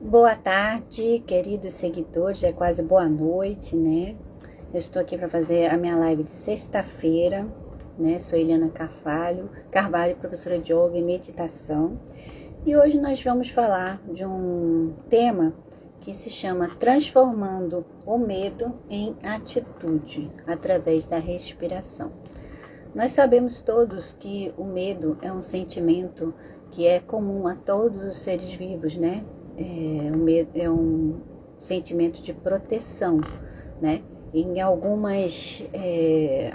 Boa tarde, queridos seguidores, é quase boa noite, né? Eu estou aqui para fazer a minha live de sexta-feira, né? Sou Eliana Carvalho, professora de yoga e meditação. E hoje nós vamos falar de um tema que se chama Transformando o Medo em Atitude, através da respiração. Nós sabemos todos que o medo é um sentimento que é comum a todos os seres vivos, né? O medo é um sentimento de proteção, né? Em algumas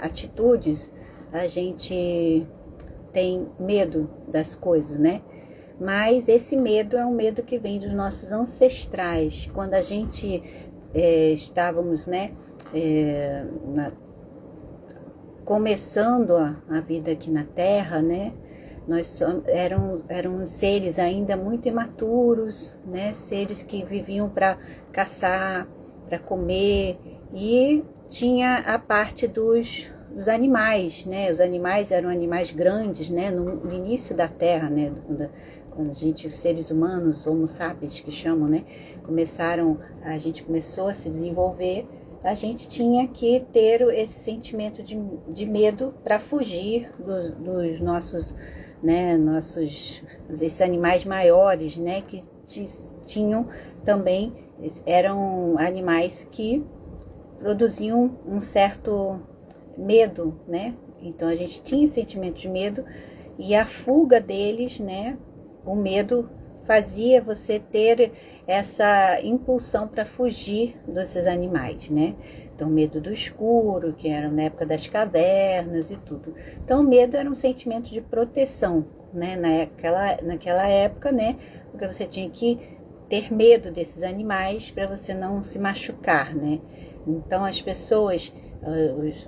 atitudes, a gente tem medo das coisas, né? Mas esse medo é um medo que vem dos nossos ancestrais. Quando a gente estávamos, né, começando a vida aqui na Terra, né? Eram seres ainda muito imaturos, né? Seres que viviam para caçar, para comer, e tinha a parte dos animais, né? Os animais eram animais grandes, né? No início da Terra, né? Quando os seres humanos, Homo sapiens que chamam, né? A gente começou a se desenvolver. A gente tinha que ter esse sentimento de medo para fugir dos nossos, né, esses animais maiores, né, que tinham também, eram animais que produziam um certo medo, né? Então a gente tinha esse sentimento de medo e a fuga deles, né, o medo fazia você ter essa impulsão para fugir desses animais, né? Então, medo do escuro, que era na época das cavernas e tudo. Então, o medo era um sentimento de proteção, né? Naquela época, né? Porque você tinha que ter medo desses animais para você não se machucar, né? Então, as pessoas,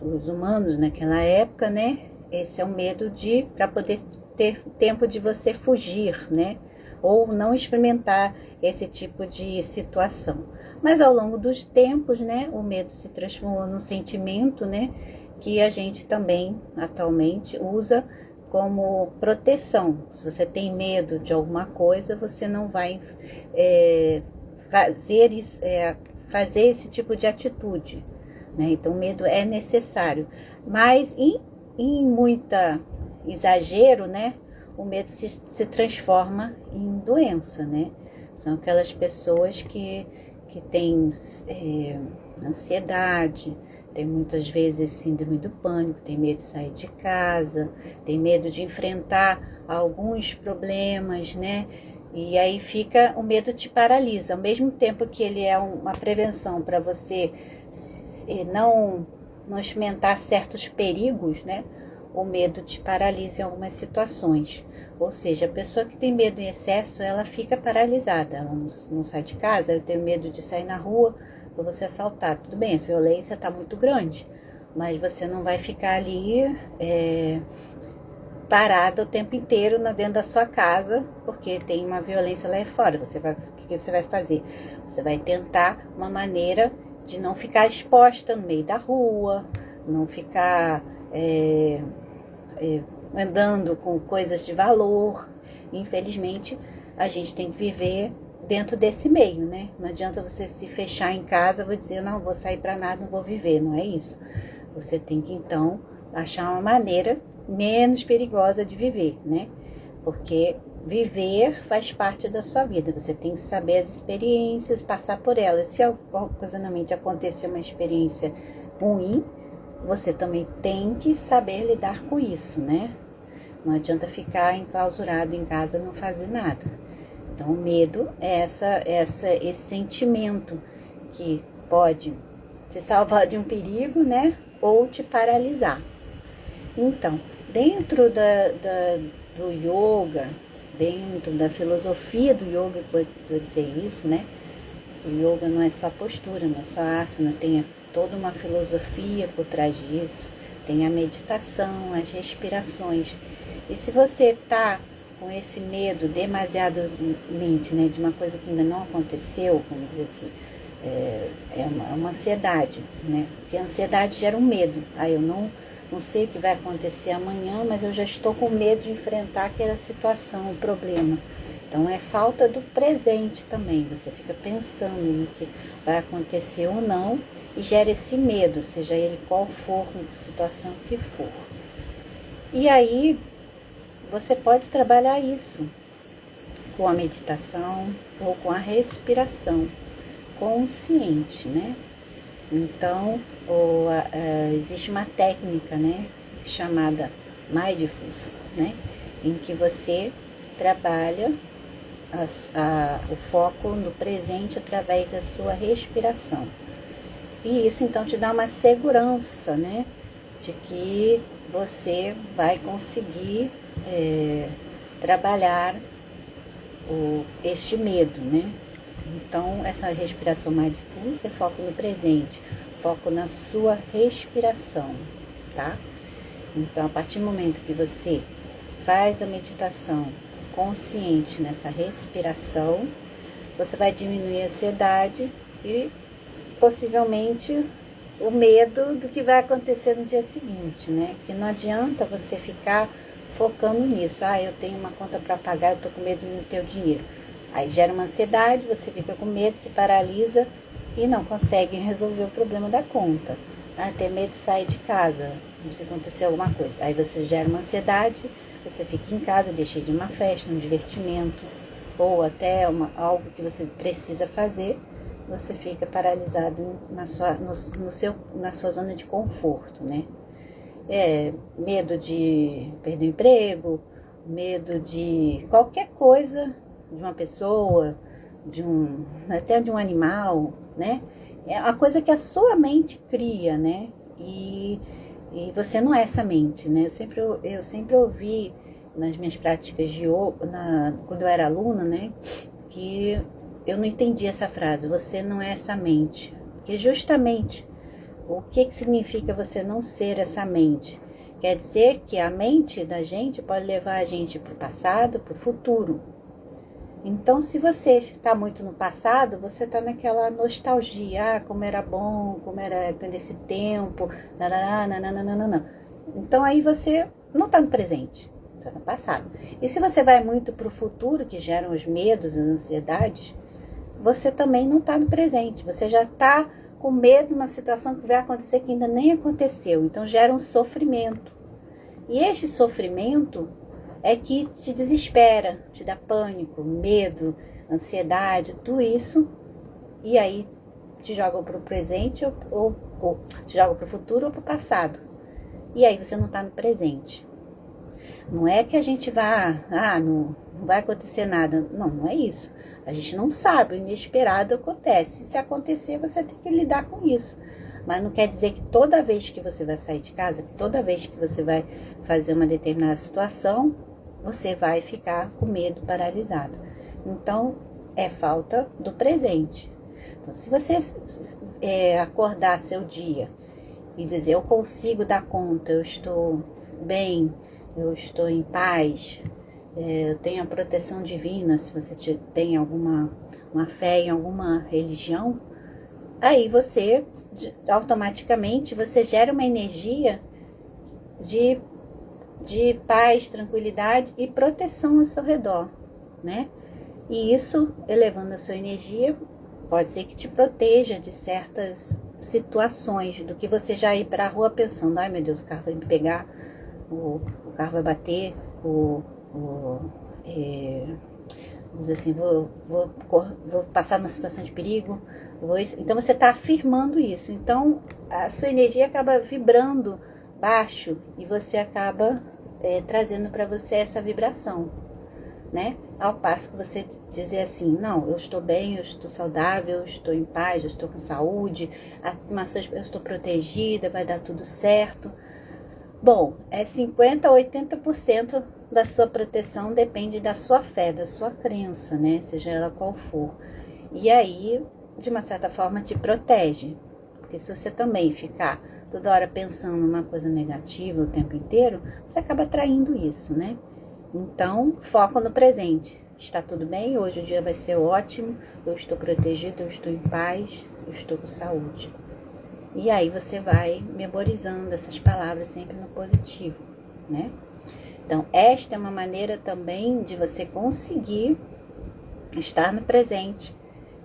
os humanos naquela época, né? Esse é o medo para poder ter tempo de você fugir, né? Ou não experimentar esse tipo de situação. Mas ao longo dos tempos, né, o medo se transformou num sentimento, né, que a gente também atualmente usa como proteção. Se você tem medo de alguma coisa, você não vai fazer esse tipo de atitude, né? Então o medo é necessário, mas em muita exagero, né, o medo se transforma em doença, né? São aquelas pessoas que têm ansiedade, tem muitas vezes síndrome do pânico, tem medo de sair de casa, tem medo de enfrentar alguns problemas, né? E aí o medo te paralisa. Ao mesmo tempo que ele é uma prevenção para você não experimentar certos perigos, né? O medo te paralisa em algumas situações. Ou seja, a pessoa que tem medo em excesso, ela fica paralisada. Ela não sai de casa, eu tenho medo de sair na rua para você assaltar. Tudo bem, a violência está muito grande, mas você não vai ficar ali parada o tempo inteiro dentro da sua casa, porque tem uma violência lá fora. O que você vai fazer? Você vai tentar uma maneira de não ficar exposta no meio da rua, não ficar andando com coisas de valor. Infelizmente, a gente tem que viver dentro desse meio, né? Não adianta você se fechar em casa e dizer, não vou sair para nada, não vou viver, não é isso. Você tem que, então, achar uma maneira menos perigosa de viver, né? Porque viver faz parte da sua vida. Você tem que saber as experiências, passar por elas. Se ocasionalmente acontecer uma experiência ruim, você também tem que saber lidar com isso, né? Não adianta ficar enclausurado em casa e não fazer nada. Então, o medo é esse sentimento que pode te salvar de um perigo, né? Ou te paralisar. Então, dentro do yoga, dentro da filosofia do yoga, vou dizer isso, né? O yoga não é só postura, não é só asana, tem toda uma filosofia por trás disso, tem a meditação, as respirações. E se você está com esse medo demasiadamente, né, de uma coisa que ainda não aconteceu, vamos dizer assim, é uma ansiedade, né? Porque a ansiedade gera um medo. Aí eu não sei o que vai acontecer amanhã, mas eu já estou com medo de enfrentar aquela situação, o problema. Então é falta do presente também, você fica pensando no que vai acontecer ou não e gera esse medo, seja ele qual for, a situação que for. E aí você pode trabalhar isso com a meditação ou com a respiração consciente, né? Então, existe uma técnica, né, chamada Mindfulness, né, em que você trabalha o foco no presente através da sua respiração. E isso então te dá uma segurança, né, de que você vai conseguir trabalhar este medo, né? Então, essa respiração mindfulness é foco no presente, foco na sua respiração, tá? Então, a partir do momento que você faz a meditação consciente nessa respiração, você vai diminuir a ansiedade e possivelmente o medo do que vai acontecer no dia seguinte, né? Porque não adianta você ficar focando nisso. Eu tenho uma conta para pagar, eu tô com medo de não ter o dinheiro. Aí gera uma ansiedade, você fica com medo, se paralisa e não consegue resolver o problema da conta. Ter medo de sair de casa, se acontecer alguma coisa. Aí você gera uma ansiedade, você fica em casa, deixa de ir uma festa, um divertimento, ou até algo que você precisa fazer, você fica paralisado na sua zona de conforto, né? Medo de perder o emprego, medo de qualquer coisa, de uma pessoa, até de um animal, né? É uma coisa que a sua mente cria, né? E você não é essa mente, né? Eu sempre ouvi nas minhas práticas de yoga, quando eu era aluna, né? Que eu não entendi essa frase, você não é essa mente. Porque justamente, o que significa você não ser essa mente? Quer dizer que a mente da gente pode levar a gente para o passado, para o futuro. Então, se você está muito no passado, você está naquela nostalgia, como era bom, como era nesse tempo, nananana. Então, aí você não está no presente, está no passado. E se você vai muito para o futuro, que geram os medos, as ansiedades, você também não está no presente, você já está com medo de uma situação que vai acontecer que ainda nem aconteceu, então gera um sofrimento. E este sofrimento é que te desespera, te dá pânico, medo, ansiedade, tudo isso, e aí te joga para o presente ou te joga para o futuro ou para o passado. E aí você não está no presente. Não é que a gente vá, não vai acontecer nada. Não, não é isso. A gente não sabe, o inesperado acontece. Se acontecer, você tem que lidar com isso. Mas não quer dizer que toda vez que você vai sair de casa, que toda vez que você vai fazer uma determinada situação, você vai ficar com medo, paralisado. Então, é falta do presente. Então, se você acordar seu dia e dizer, eu consigo dar conta, eu estou bem, eu estou em paz, eu tenho a proteção divina, se você tem uma fé em alguma religião, aí você, automaticamente, você gera uma energia de paz, tranquilidade e proteção ao seu redor, né? E isso, elevando a sua energia, pode ser que te proteja de certas situações, do que você já ir para a rua pensando, ai meu Deus, o carro vai me pegar, o carro vai bater, vamos dizer assim, vou passar numa situação de perigo. Então você está afirmando isso. Então a sua energia acaba vibrando baixo e você acaba trazendo para você essa vibração, né? Ao passo que você dizer assim, não, eu estou bem, eu estou saudável, eu estou em paz, eu estou com saúde, eu estou protegida, vai dar tudo certo. Bom, 50% a 80% da sua proteção depende da sua fé, da sua crença, né? Seja ela qual for. E aí, de uma certa forma, te protege. Porque se você também ficar toda hora pensando numa coisa negativa o tempo inteiro, você acaba atraindo isso, né? Então, foco no presente. Está tudo bem? Hoje o dia vai ser ótimo. Eu estou protegido, eu estou em paz, eu estou com saúde. E aí você vai memorizando essas palavras sempre no positivo, né? Então, esta é uma maneira também de você conseguir estar no presente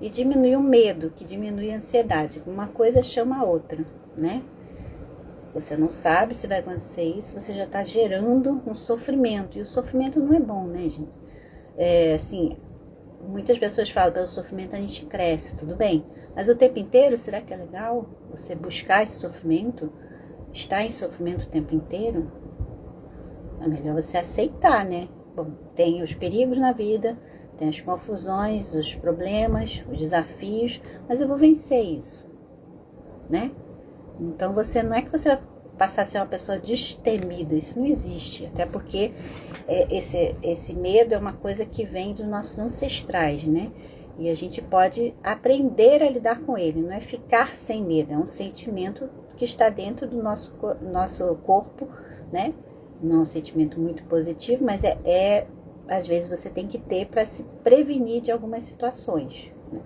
e diminuir o medo, que diminui a ansiedade. Uma coisa chama a outra, né? Você não sabe se vai acontecer isso, você já está gerando um sofrimento. E o sofrimento não é bom, né, gente? Assim, muitas pessoas falam, pelo sofrimento a gente cresce, tudo bem. Mas o tempo inteiro, será que é legal você buscar esse sofrimento? Estar em sofrimento o tempo inteiro? É melhor você aceitar, né? Bom, tem os perigos na vida, tem as confusões, os problemas, os desafios, mas eu vou vencer isso, né? Então você não é que você vai passar a ser uma pessoa destemida, isso não existe, até porque esse medo é uma coisa que vem dos nossos ancestrais, né? E a gente pode aprender a lidar com ele, não é ficar sem medo, é um sentimento que está dentro do nosso corpo, né? Não é um sentimento muito positivo, mas às vezes você tem que ter para se prevenir de algumas situações, né?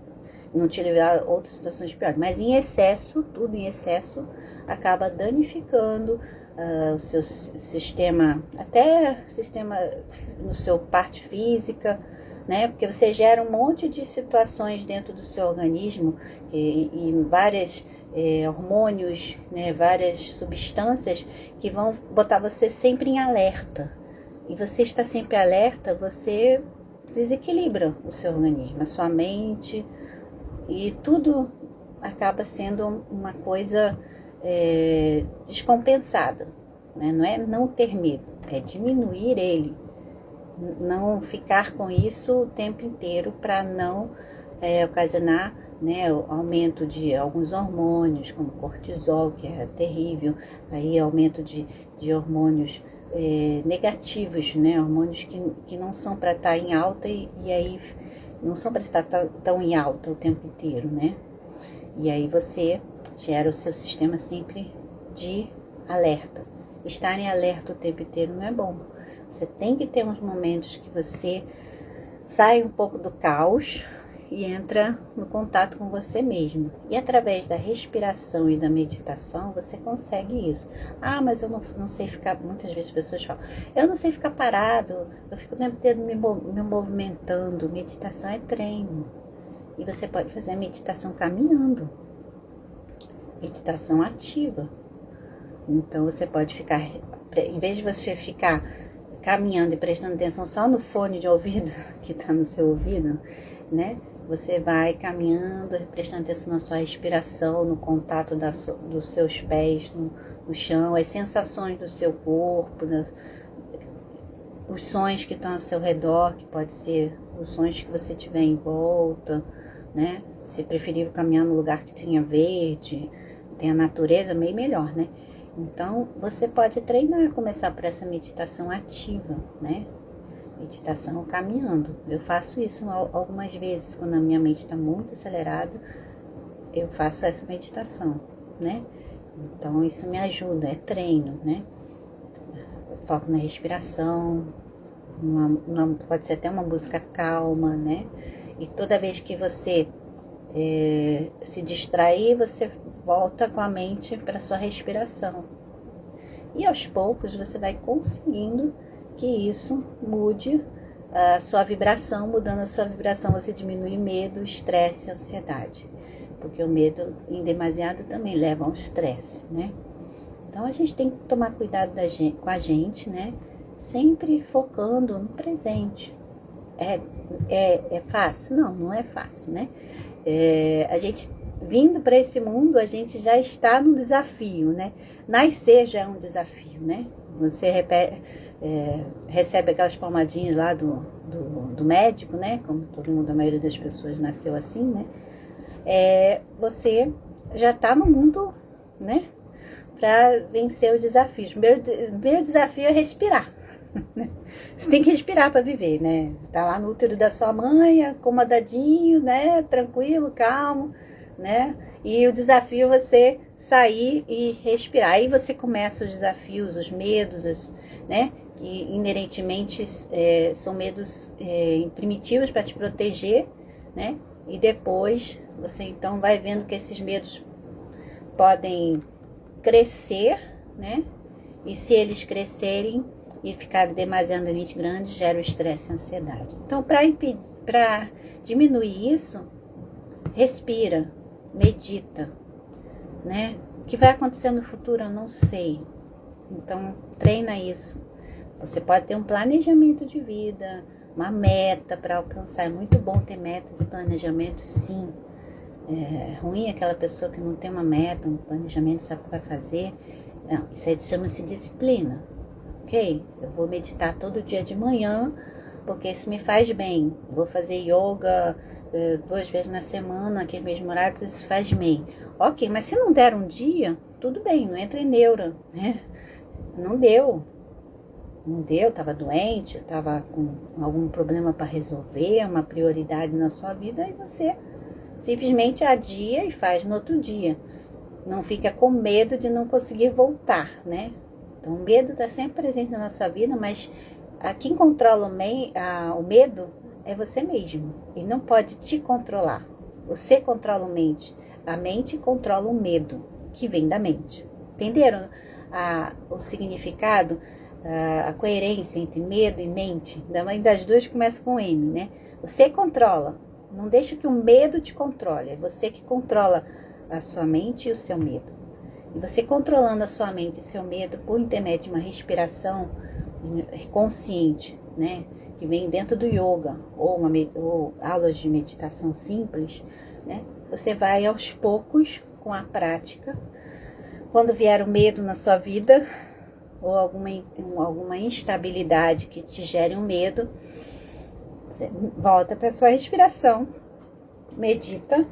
Não te levar a outras situações piores, mas em excesso, tudo em excesso, acaba danificando o seu sistema, até sistema no seu parte física, né? Porque você gera um monte de situações dentro do seu organismo e várias hormônios, né? Várias substâncias que vão botar você sempre em alerta. E você está sempre alerta, você desequilibra o seu organismo, a sua mente, e tudo acaba sendo uma coisa descompensada, né? Não é não ter medo, é diminuir ele, não ficar com isso o tempo inteiro para não ocasionar, né, o aumento de alguns hormônios, como cortisol, que é terrível, aí aumento de hormônios negativos, né, hormônios que não são para estar em alta e aí não são para estar tão em alta o tempo inteiro, né? E aí você gera o seu sistema sempre de alerta. Estar em alerta o tempo inteiro não é bom. Você tem que ter uns momentos que você sai um pouco do caos e entra no contato com você mesmo. E através da respiração e da meditação, você consegue isso. Ah, mas eu não sei ficar... Muitas vezes as pessoas falam, eu não sei ficar parado, eu fico o tempo inteiro me movimentando. Meditação é treino. E você pode fazer a meditação caminhando. Meditação ativa. Então você pode ficar... Em vez de você ficar caminhando e prestando atenção só no fone de ouvido que está no seu ouvido, né? Você vai caminhando, prestando atenção na sua respiração, no contato dos seus pés no chão, as sensações do seu corpo, os sons que estão ao seu redor, que pode ser os sons que você tiver em volta, né? Se preferir caminhar no lugar que tinha verde, tem a natureza, meio melhor, né? Então, você pode treinar, começar por essa meditação ativa, né? Meditação caminhando. Eu faço isso algumas vezes, quando a minha mente está muito acelerada, eu faço essa meditação, né? Então, isso me ajuda, é treino, né? Foco na respiração, pode ser até uma música calma, né? E toda vez que você se distrair, você volta com a mente para sua respiração. E aos poucos você vai conseguindo que isso mude a sua vibração. Mudando a sua vibração, você diminui medo, estresse e ansiedade. Porque o medo em demasiado também leva ao estresse, né? Então a gente tem que tomar cuidado com a gente, né? Sempre focando no presente. É fácil? Não, não é fácil, né? A gente vindo para esse mundo, a gente já está num desafio, né? Nascer já é um desafio, né? Você recebe aquelas palmadinhas lá do médico, né? Como todo mundo, a maioria das pessoas nasceu assim, né? Você já está no mundo, né? Para vencer os desafios. O primeiro desafio é respirar. Você tem que respirar para viver, né? Você tá lá no útero da sua mãe, acomodadinho, né? Tranquilo, calmo, né? E o desafio é você sair e respirar. Aí você começa os desafios, os medos, né? Que inerentemente são medos primitivos para te proteger, né? E depois você então vai vendo que esses medos podem crescer, né? E se eles crescerem e ficarem demasiadamente grandes, gera o estresse e a ansiedade. Então, para diminuir isso, respira, medita, né? O que vai acontecer no futuro eu não sei. Então, treina isso. Você pode ter um planejamento de vida, uma meta para alcançar. É muito bom ter metas e planejamentos, sim. É ruim aquela pessoa que não tem uma meta, um planejamento, sabe o que vai fazer. Não, isso aí chama-se disciplina. Ok? Eu vou meditar todo dia de manhã, porque isso me faz bem. Eu vou fazer yoga 2 vezes na semana, naquele mesmo horário, porque isso faz bem. Ok, mas se não der um dia, tudo bem, não entra em neura, né? Não deu. Não deu, estava doente, estava com algum problema para resolver, uma prioridade na sua vida, e você simplesmente adia e faz no outro dia. Não fica com medo de não conseguir voltar, né? Então, o medo está sempre presente na nossa vida, mas quem controla o medo é você mesmo. E não pode te controlar. Você controla a mente controla o medo, que vem da mente. Entenderam o significado? A coerência entre medo e mente, das duas começa com M, né? Você controla, não deixa que o medo te controle, é você que controla a sua mente e o seu medo. E você controlando a sua mente e seu medo por intermédio de uma respiração consciente, né? Que vem dentro do yoga ou aulas de meditação simples, né? Você vai aos poucos, com a prática, quando vier o medo na sua vida, ou alguma instabilidade que te gere um medo, você volta para sua respiração, medita.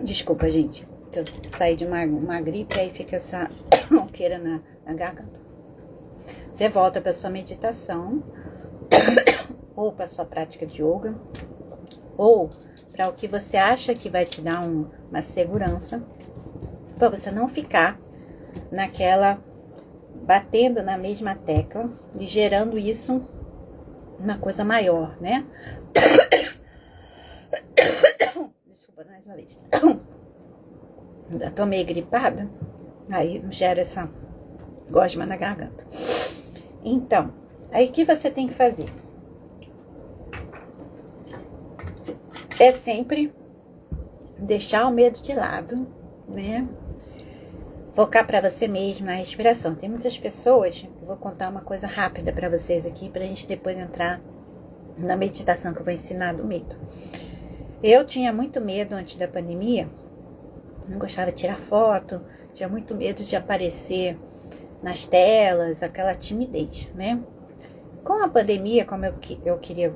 Desculpa, gente, eu saí de uma gripe, aí fica essa ronqueira na garganta. Você volta para sua meditação, ou para sua prática de yoga, ou para o que você acha que vai te dar uma segurança, para você não ficar batendo na mesma tecla e gerando isso uma coisa maior, né? Desculpa, mais uma vez. Já tô meio gripada, aí gera essa gosma na garganta. Então, aí o que você tem que fazer? É sempre deixar o medo de lado, né? Focar para você mesmo na respiração. Tem muitas pessoas, eu vou contar uma coisa rápida para vocês aqui, pra gente depois entrar na meditação que eu vou ensinar do medo. Eu tinha muito medo antes da pandemia, não gostava de tirar foto, tinha muito medo de aparecer nas telas, aquela timidez, né? Com a pandemia, como eu queria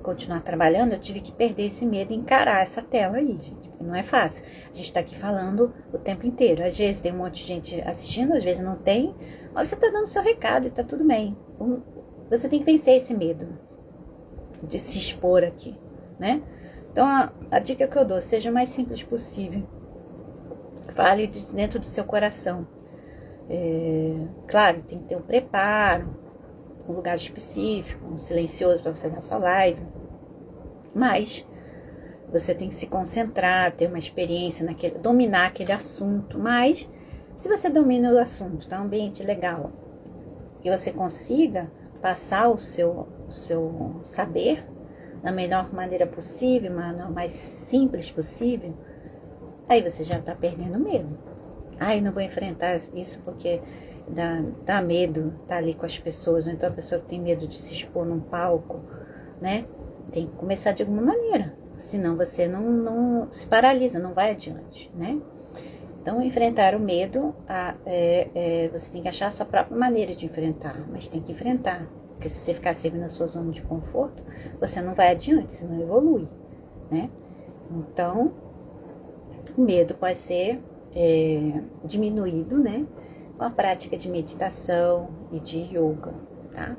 continuar trabalhando, eu tive que perder esse medo e encarar essa tela aí, gente. Não é fácil. A gente tá aqui falando o tempo inteiro. Às vezes tem um monte de gente assistindo, às vezes não tem. Mas você tá dando seu recado e tá tudo bem. Você tem que vencer esse medo de se expor aqui, né? Então, a dica que eu dou, seja o mais simples possível. Fale de dentro do seu coração. Claro, tem que ter um preparo, um lugar específico, um silencioso para você dar sua live. Mas você tem que se concentrar, ter uma experiência dominar aquele assunto. Mas se você domina o assunto, tá um ambiente legal, e você consiga passar o seu saber da melhor maneira possível, mais simples possível, aí você já está perdendo medo. Ai, não vou enfrentar isso porque dá medo estar ali com as pessoas. Ou então a pessoa que tem medo de se expor num palco, né? Tem que começar de alguma maneira. Senão você não se paralisa, não vai adiante, né? Então, enfrentar o medo, você tem que achar a sua própria maneira de enfrentar. Mas tem que enfrentar. Porque se você ficar sempre na sua zona de conforto, você não vai adiante, você não evolui, né? Então, o medo pode ser diminuído, né? Com a prática de meditação e de yoga, tá?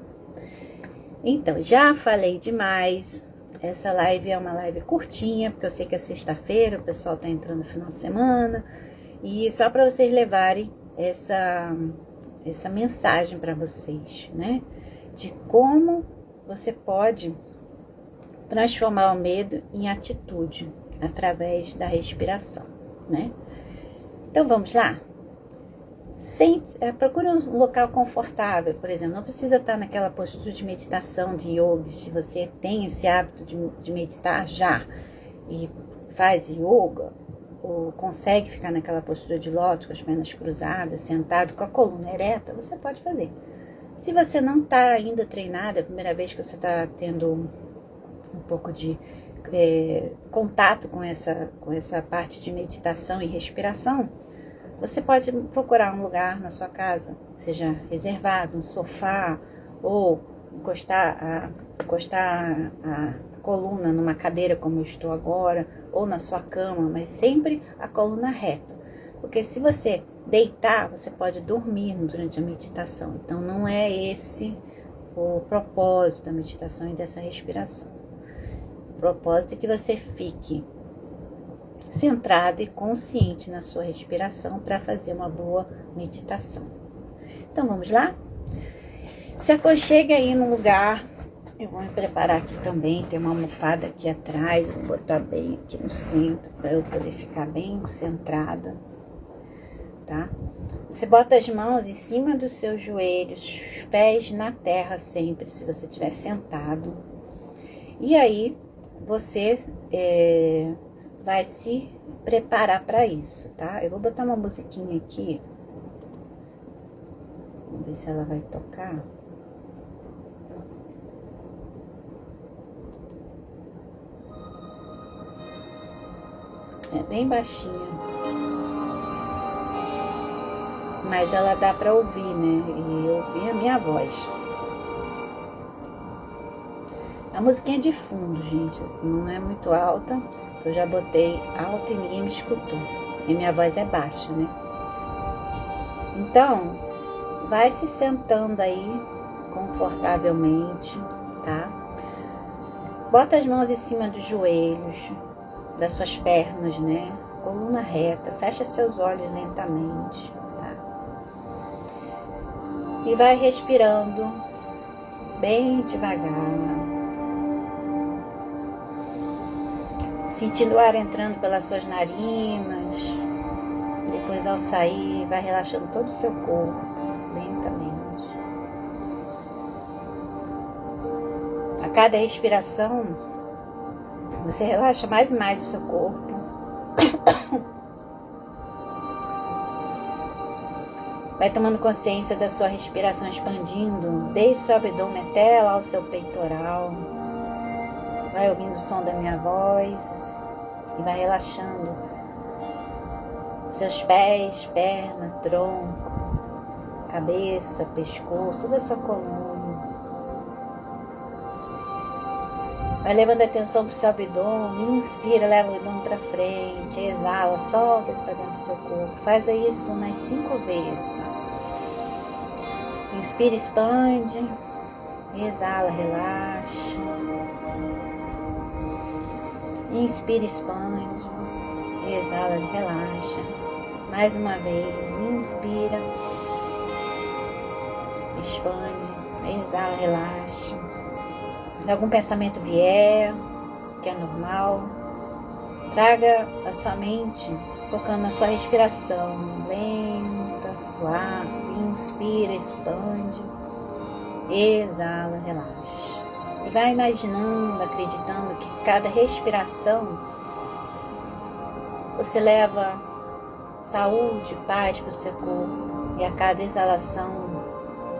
Então, já falei demais. Essa live é uma live curtinha, porque eu sei que é sexta-feira, o pessoal tá entrando no final de semana. E só para vocês levarem essa mensagem para vocês, né? De como você pode transformar o medo em atitude através da respiração, né? Então vamos lá? Procure um local confortável, por exemplo. Não precisa estar naquela postura de meditação, de yoga. Se você tem esse hábito de meditar já e faz yoga, ou consegue ficar naquela postura de lótus, com as pernas cruzadas, sentado, com a coluna ereta, você pode fazer. Se você não está ainda treinado, é a primeira vez que você está tendo um pouco de contato com essa parte de meditação e respiração, você pode procurar um lugar na sua casa, seja reservado, um sofá, ou encostar a coluna numa cadeira como eu estou agora, ou na sua cama, mas sempre a coluna reta. Porque se você deitar, você pode dormir durante a meditação. Então não é esse o propósito da meditação e dessa respiração. O propósito é que você fique centrado e consciente na sua respiração para fazer uma boa meditação. Então vamos lá? Se aconchegue aí no lugar. Eu vou me preparar aqui também, tem uma almofada aqui atrás, vou botar bem aqui no centro para eu poder ficar bem centrada, tá? Você bota as mãos em cima dos seus joelhos, os pés na terra sempre, se você estiver sentado. E aí você vai se preparar para isso, tá? Eu vou botar uma musiquinha aqui. Vamos ver se ela vai tocar. É bem baixinha. Mas ela dá para ouvir, né? E ouvir a minha voz. A musiquinha é de fundo, gente. Não é muito alta. Eu já botei alta e ninguém me escutou. E minha voz é baixa, né? Então, vai se sentando aí confortavelmente, tá? Bota as mãos em cima dos joelhos, das suas pernas, né? Coluna reta. Fecha seus olhos lentamente, tá? E vai respirando bem devagar. Sentindo o ar entrando pelas suas narinas. Depois, ao sair, vai relaxando todo o seu corpo, lentamente. A cada respiração, você relaxa mais e mais o seu corpo. Vai tomando consciência da sua respiração expandindo, desde o seu abdômen até lá o seu peitoral. Vai ouvindo o som da minha voz e vai relaxando seus pés, perna, tronco, cabeça, pescoço, toda a sua coluna. Vai levando a atenção para o seu abdômen, inspira, leva o abdômen para frente, exala, solta ele para dentro do seu corpo. Faz isso umas 5 vezes. Inspira, expande, exala, relaxa. Inspira, expande, exala, relaxa. Mais uma vez, inspira, expande, exala, relaxa. Se algum pensamento vier, que é normal, traga a sua mente focando na sua respiração, lenta, suave, inspira, expande, exala, relaxa. E vai imaginando, acreditando que cada respiração você leva saúde, paz para o seu corpo. E a cada exalação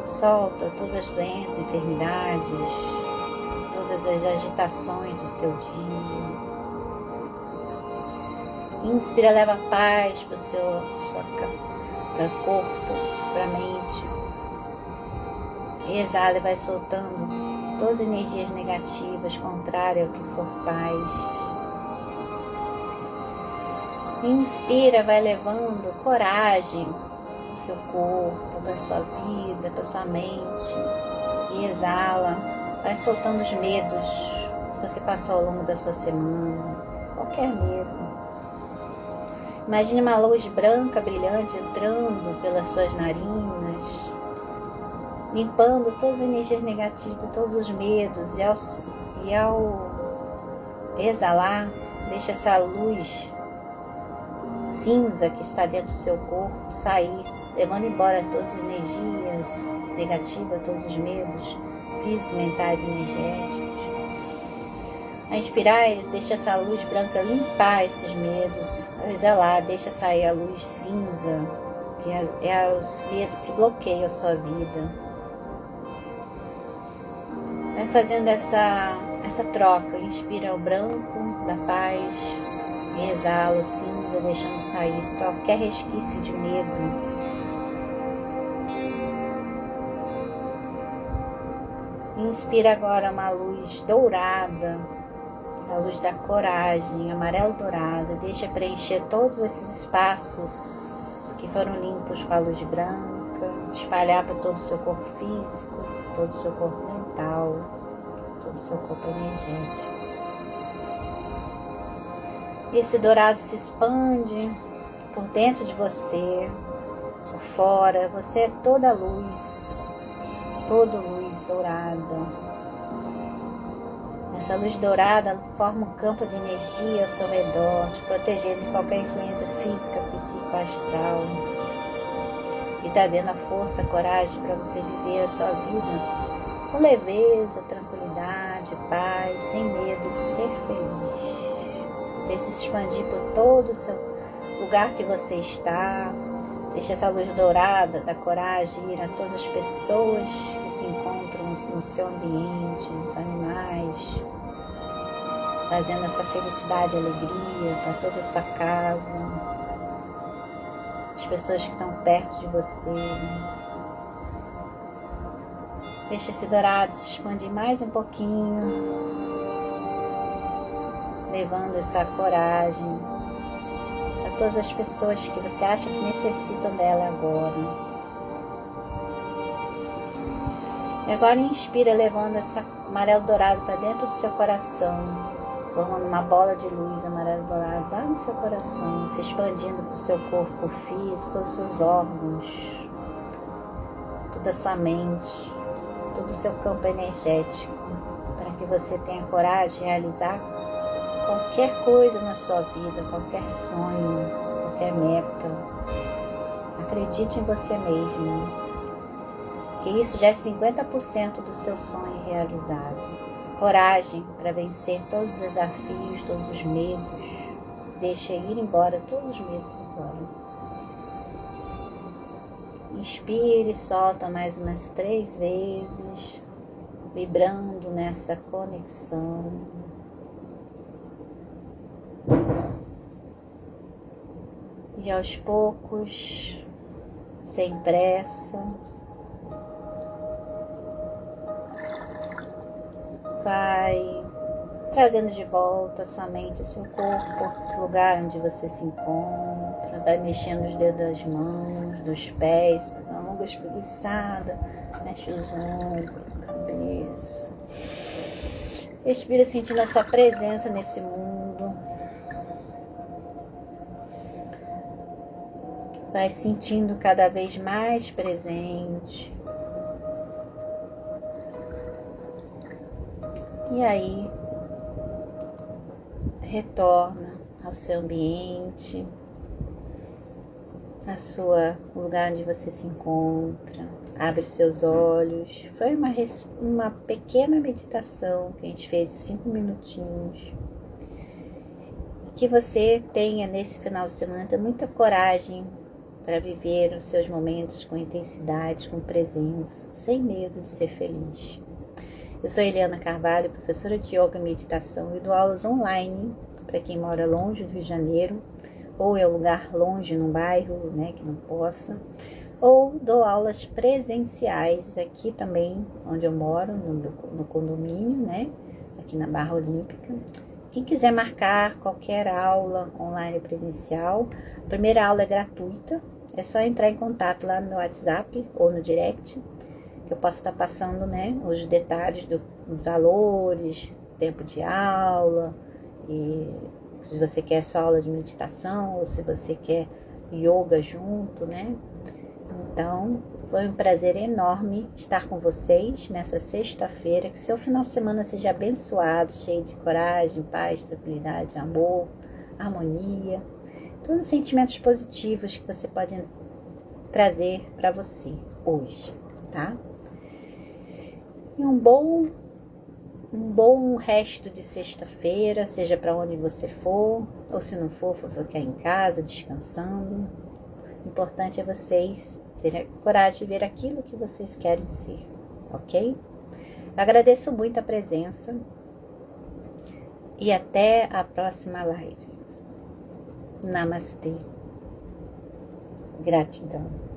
solta todas as doenças, enfermidades, todas as agitações do seu dia. Inspira, leva paz para o seu corpo, para a mente. Exala e vai soltando todas as energias negativas, contrárias ao que for paz. Inspira, vai levando coragem para o seu corpo, para a sua vida, para a sua mente. E exala, vai soltando os medos que você passou ao longo da sua semana. Qualquer medo. Imagine uma luz branca, brilhante, entrando pelas suas narinas, limpando todas as energias negativas, todos os medos, e ao exalar, deixa essa luz cinza que está dentro do seu corpo sair levando embora todas as energias negativas, todos os medos físicos, mentais e energéticos. A inspirar, deixa essa luz branca limpar esses medos. Ao exalar, deixa sair a luz cinza, que é os medos que bloqueiam a sua vida. Vai fazendo essa troca. Inspira o branco da paz e exala o cinza, deixando sair qualquer resquício de medo. Inspira agora uma luz dourada, a luz da coragem, amarelo dourado. Deixa preencher todos esses espaços que foram limpos com a luz branca, espalhar por todo o seu corpo físico, todo o seu corpo mental, todo o seu corpo energético. Esse dourado se expande por dentro de você, por fora. Você é toda luz dourada. Essa luz dourada forma um campo de energia ao seu redor, te protegendo de qualquer influência física, psicoastral e trazendo a força, a coragem para você viver a sua vida com leveza, tranquilidade, paz, sem medo de ser feliz. Deixe se expandir por todo o seu lugar que você está. Deixe essa luz dourada da coragem ir a todas as pessoas que se encontram no seu ambiente, os animais, trazendo essa felicidade e alegria para toda a sua casa, as pessoas que estão perto de você. Deixe esse dourado se expandir mais um pouquinho, levando essa coragem a todas as pessoas que você acha que necessitam dela agora. E agora inspira, levando esse amarelo dourado para dentro do seu coração, formando uma bola de luz amarelo dourado lá no seu coração, se expandindo para o seu corpo físico, todos os seus órgãos, toda a sua mente, todo o seu campo energético, para que você tenha coragem de realizar qualquer coisa na sua vida, qualquer sonho, qualquer meta. Acredite em você mesmo, que isso já é 50% do seu sonho realizado. Coragem para vencer todos os desafios, todos os medos. Deixa ir embora todos os medos agora. Inspire e solta mais umas 3 vezes, vibrando nessa conexão. E aos poucos, sem pressa, vai trazendo de volta a sua mente, o seu corpo, o lugar onde você se encontra. Vai mexendo os dedos das mãos, dos pés, faz uma longa espreguiçada, mexe os ombros, a cabeça. Respira sentindo a sua presença nesse mundo. Vai sentindo cada vez mais presente. E aí, retorna ao seu ambiente, o lugar onde você se encontra. Abre os seus olhos. Foi uma pequena meditação que a gente fez 5 minutinhos. Que você tenha nesse final de semana muita coragem para viver os seus momentos com intensidade, com presença, sem medo de ser feliz. Eu sou Eliana Carvalho, professora de Yoga e Meditação, e dou aulas online para quem mora longe do Rio de Janeiro, ou é um lugar longe num bairro, que não possa, ou dou aulas presenciais aqui também, onde eu moro, no condomínio, aqui na Barra Olímpica. Quem quiser marcar qualquer aula online ou presencial, a primeira aula é gratuita, é só entrar em contato lá no meu WhatsApp ou no direct, que eu posso estar passando, os detalhes dos valores, tempo de aula, e se você quer só aula de meditação ou se você quer yoga junto, Então, foi um prazer enorme estar com vocês nessa sexta-feira. Que seu final de semana seja abençoado, cheio de coragem, paz, tranquilidade, amor, harmonia. Todos os sentimentos positivos que você pode trazer para você hoje, tá? E um bom resto de sexta-feira, seja para onde você for, ou se não for ficar em casa, descansando. O importante é vocês terem coragem de ver aquilo que vocês querem ser, ok? Agradeço muito a presença e até a próxima live. Namastê. Gratidão.